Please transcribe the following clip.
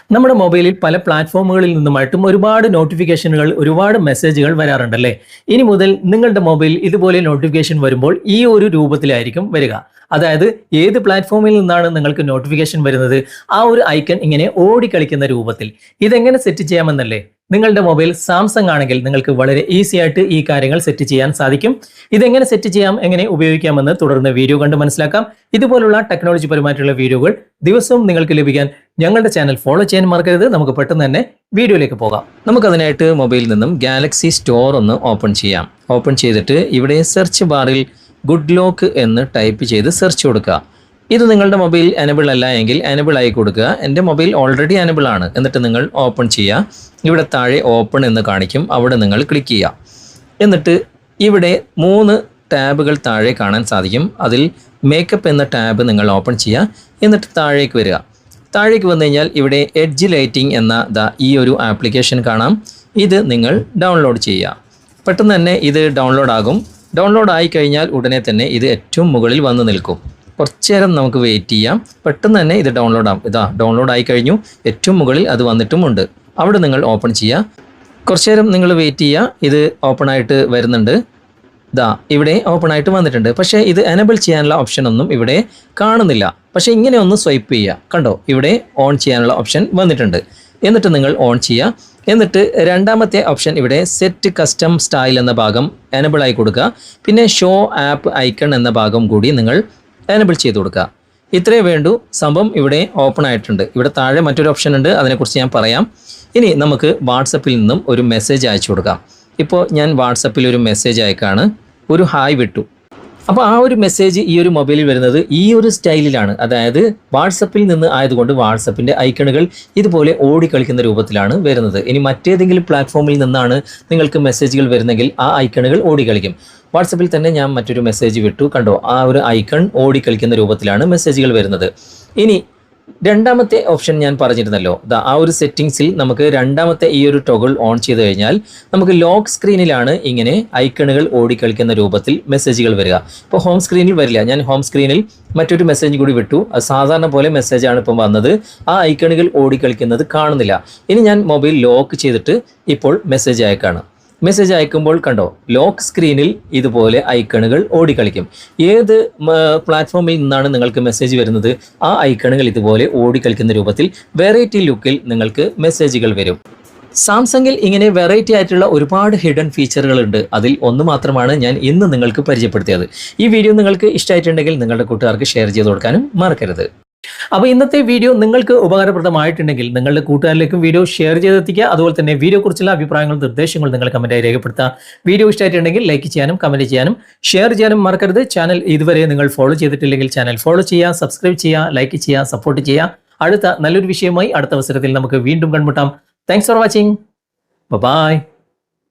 നമ്മുടെ മൊബൈലിൽ പല പ്ലാറ്റ്ഫോമുകളിൽ നിന്നുമായിട്ടും ഒരുപാട് നോട്ടിഫിക്കേഷനുകൾ ഒരുപാട് മെസ്സേജുകൾ വരാറുണ്ടല്ലേ. ഇനി മുതൽ നിങ്ങളുടെ മൊബൈൽ ഇതുപോലെ നോട്ടിഫിക്കേഷൻ വരുമ്പോൾ ഈ ഒരു രൂപത്തിലായിരിക്കും വരിക. അതായത് ഏത് പ്ലാറ്റ്ഫോമിൽ നിന്നാണ് നിങ്ങൾക്ക് നോട്ടിഫിക്കേഷൻ വരുന്നത്, ആ ഒരു ഐക്കൺ ഇങ്ങനെ ഓടിക്കളിക്കുന്ന രൂപത്തിൽ. ഇതെങ്ങനെ സെറ്റ് ചെയ്യാമെന്നല്ലേ? നിങ്ങളുടെ മൊബൈൽ സാംസങ് ആണെങ്കിൽ നിങ്ങൾക്ക് വളരെ ഈസി ആയിട്ട് ഈ കാര്യങ്ങൾ സെറ്റ് ചെയ്യാൻ സാധിക്കും. ഇതെങ്ങനെ സെറ്റ് ചെയ്യാം, എങ്ങനെ ഉപയോഗിക്കാമെന്ന് തുടർന്ന് വീഡിയോ കണ്ട് മനസ്സിലാക്കാം. ഇതുപോലുള്ള ടെക്നോളജി പരമായിട്ടുള്ള വീഡിയോകൾ ദിവസവും നിങ്ങൾക്ക് ലഭിക്കാൻ ഞങ്ങളുടെ ചാനൽ ഫോളോ ചെയ്യാൻ മറക്കരുത്. നമുക്ക് പെട്ടെന്ന് തന്നെ വീഡിയോയിലേക്ക് പോകാം. നമുക്കതിനായിട്ട് മൊബൈലിൽ നിന്നും ഗാലക്സി സ്റ്റോർ ഒന്ന് ഓപ്പൺ ചെയ്യാം. ഓപ്പൺ ചെയ്തിട്ട് ഇവിടെ സെർച്ച് ബാറിൽ ഗുഡ് ലോക്ക് എന്ന് ടൈപ്പ് ചെയ്ത് സെർച്ച് കൊടുക്കുക. ഇത് നിങ്ങളുടെ മൊബൈൽ എനബിൾ അല്ല എങ്കിൽ എനബിൾ ആയി കൊടുക്കുക. എൻ്റെ മൊബൈൽ ഓൾറെഡി എനബിൾ ആണ്. എന്നിട്ട് നിങ്ങൾ ഓപ്പൺ ചെയ്യുക. ഇവിടെ താഴെ ഓപ്പൺ എന്ന് കാണിക്കും, അവിടെ നിങ്ങൾ ക്ലിക്ക് ചെയ്യുക. എന്നിട്ട് ഇവിടെ 3 ടാബുകൾ താഴെ കാണാൻ സാധിക്കും. അതിൽ മേക്കപ്പ് എന്ന ടാബ് നിങ്ങൾ ഓപ്പൺ ചെയ്യുക. എന്നിട്ട് താഴേക്ക് വരിക. താഴേക്ക് വന്നു കഴിഞ്ഞാൽ ഇവിടെ എഡ്ജ് ലൈറ്റിംഗ് എന്ന ഈ ഒരു ആപ്ലിക്കേഷൻ കാണാം. ഇത് നിങ്ങൾ ഡൗൺലോഡ് ചെയ്യുക. പെട്ടെന്ന് തന്നെ ഇത് ഡൗൺലോഡ് ആകും. ഡൗൺലോഡ് ആയി കഴിഞ്ഞാൽ ഉടനെ തന്നെ ഇത് ഏറ്റവും മുകളിൽ വന്ന് നിൽക്കും. കുറച്ച് നേരം നമുക്ക് വെയിറ്റ് ചെയ്യാം. പെട്ടെന്ന് തന്നെ ഇത് ഡൗൺലോഡ് ആകും. ഡൗൺലോഡ് ആയി കഴിഞ്ഞു. ഏറ്റവും മുകളിൽ അത് വന്നിട്ടുമുണ്ട്. അവിടെ നിങ്ങൾ ഓപ്പൺ ചെയ്യുക. കുറച്ച് നേരം നിങ്ങൾ വെയിറ്റ് ചെയ്യുക. ഇത് ഓപ്പൺ ആയിട്ട് വരുന്നുണ്ട്. ഇവിടെ ഓപ്പൺ ആയിട്ട് വന്നിട്ടുണ്ട്. പക്ഷേ ഇത് എനബിൾ ചെയ്യാനുള്ള ഓപ്ഷൻ ഒന്നും ഇവിടെ കാണുന്നില്ല. പക്ഷേ ഇങ്ങനെ ഒന്ന് സ്വൈപ്പ് ചെയ്യുക. കണ്ടോ, ഇവിടെ ഓൺ ചെയ്യാനുള്ള ഓപ്ഷൻ വന്നിട്ടുണ്ട്. എന്നിട്ട് നിങ്ങൾ ഓൺ ചെയ്യുക. എന്നിട്ട് രണ്ടാമത്തെ ഓപ്ഷൻ ഇവിടെ സെറ്റ് കസ്റ്റം സ്റ്റൈൽ എന്ന ഭാഗം എനബിൾ ആയി കൊടുക്കുക. പിന്നെ ഷോ ആപ്പ് ഐക്കൺ എന്ന ഭാഗം കൂടി നിങ്ങൾ എനബിൾ ചെയ്ത് കൊടുക്കുക. ഇത്രയേ വേണ്ടൂ. സംഭവം ഇവിടെ ഓപ്പൺ ആയിട്ടുണ്ട്. ഇവിടെ താഴെ മറ്റൊരു ഓപ്ഷൻ ഉണ്ട്, അതിനെക്കുറിച്ച് ഞാൻ പറയാം. ഇനി നമുക്ക് വാട്സപ്പിൽ നിന്നും ഒരു മെസ്സേജ് അയച്ചു കൊടുക്കാം. ഇപ്പോൾ ഞാൻ വാട്സപ്പിൽ ഒരു മെസ്സേജ് അയക്കാണ്. ഒരു ഹായ് വിട്ടു. അപ്പോൾ ആ ഒരു മെസ്സേജ് ഈ ഒരു മൊബൈലിൽ വരുന്നത് ഈ ഒരു സ്റ്റൈലിലാണ്. അതായത് വാട്സപ്പിൽ നിന്ന് ആയതുകൊണ്ട് വാട്സപ്പിൻ്റെ ഐക്കണുകൾ ഇതുപോലെ ഓടിക്കളിക്കുന്ന രൂപത്തിലാണ് വരുന്നത്. ഇനി മറ്റേതെങ്കിലും പ്ലാറ്റ്ഫോമിൽ നിന്നാണ് നിങ്ങൾക്ക് മെസ്സേജുകൾ വരുന്നെങ്കിൽ ആ ഐക്കണുകൾ ഓടിക്കളിക്കും. വാട്സപ്പിൽ തന്നെ ഞാൻ മറ്റൊരു മെസ്സേജ് വിട്ടു. കണ്ടോ, ആ ഒരു ഐക്കൺ ഓടിക്കളിക്കുന്ന രൂപത്തിലാണ് മെസ്സേജുകൾ വരുന്നത്. ഇനി രണ്ടാമത്തെ ഓപ്ഷൻ ഞാൻ പറഞ്ഞിരുന്നല്ലോ. ആ ഒരു സെറ്റിങ്സിൽ നമുക്ക് രണ്ടാമത്തെ ഈ ഒരു ടോഗിൾ ഓൺ ചെയ്ത് കഴിഞ്ഞാൽ നമുക്ക് ലോക്ക് സ്ക്രീനിലാണ് ഇങ്ങനെ ഐക്കണുകൾ ഓടിക്കളിക്കുന്ന രൂപത്തിൽ മെസ്സേജുകൾ വരിക. ഇപ്പോൾ ഹോം സ്ക്രീനിൽ വരില്ല. ഞാൻ ഹോം സ്ക്രീനിൽ മറ്റൊരു മെസ്സേജ് കൂടി വിട്ടു. അത് സാധാരണ പോലെ മെസ്സേജാണ് ഇപ്പം വന്നത്. ആ ഐക്കണുകൾ ഓടിക്കളിക്കുന്നത് കാണുന്നില്ല. ഇനി ഞാൻ മൊബൈൽ ലോക്ക് ചെയ്തിട്ട് ഇപ്പോൾ മെസ്സേജ് അയക്കാണ്. മെസ്സേജ് അയക്കുമ്പോൾ കണ്ടോ, ലോക്ക് സ്ക്രീനിൽ ഇതുപോലെ ഐക്കണുകൾ ഓടിക്കളിക്കും. ഏത് പ്ലാറ്റ്ഫോമിൽ നിന്നാണ് നിങ്ങൾക്ക് മെസ്സേജ് വരുന്നത്, ആ ഐക്കണുകൾ ഇതുപോലെ ഓടിക്കളിക്കുന്ന രൂപത്തിൽ വെറൈറ്റി ലുക്കിൽ നിങ്ങൾക്ക് മെസ്സേജുകൾ വരും. സാംസങ്ങിൽ ഇങ്ങനെ വെറൈറ്റി ആയിട്ടുള്ള ഒരുപാട് ഹിഡൻ ഫീച്ചറുകളുണ്ട്. അതിൽ ഒന്ന് മാത്രമാണ് ഞാൻ ഇന്ന് നിങ്ങൾക്ക് പരിചയപ്പെടുത്തിയത്. ഈ വീഡിയോ നിങ്ങൾക്ക് ഇഷ്ടമായിട്ടുണ്ടെങ്കിൽ നിങ്ങളുടെ കൂട്ടുകാർക്ക് ഷെയർ ചെയ്ത് കൊടുക്കാനും മറക്കരുത്. അപ്പോൾ ഇന്നത്തെ വീഡിയോ നിങ്ങൾക്ക് ഉപകാരപ്രദമായിട്ടുണ്ടെങ്കിൽ നിങ്ങളുടെ കൂട്ടുകാരിലേക്കും വീഡിയോ ഷെയർ ചെയ്തെത്തിക്കുക. അതുപോലെ തന്നെ വീഡിയോയെക്കുറിച്ചുള്ള അഭിപ്രായങ്ങളും നിർദ്ദേശങ്ങളും നിങ്ങൾ കമൻറ്റായി രേഖപ്പെടുത്തുക. വീഡിയോ ഇഷ്ടമായിട്ടുണ്ടെങ്കിൽ ലൈക്ക് ചെയ്യാനും കമൻറ്റ് ചെയ്യാനും ഷെയർ ചെയ്യാനും മറക്കരുത്. ചാനൽ ഇതുവരെ നിങ്ങൾ ഫോളോ ചെയ്തിട്ടില്ലെങ്കിൽ ചാനൽ ഫോളോ ചെയ്യുക, സബ്സ്ക്രൈബ് ചെയ്യുക, ലൈക്ക് ചെയ്യുക, സപ്പോർട്ട് ചെയ്യുക. അടുത്ത നല്ലൊരു വിഷയമായി അടുത്ത അവസരത്തിൽ നമുക്ക് വീണ്ടും കണ്ടുമുട്ടാം. Thanks for watching. ബൈ.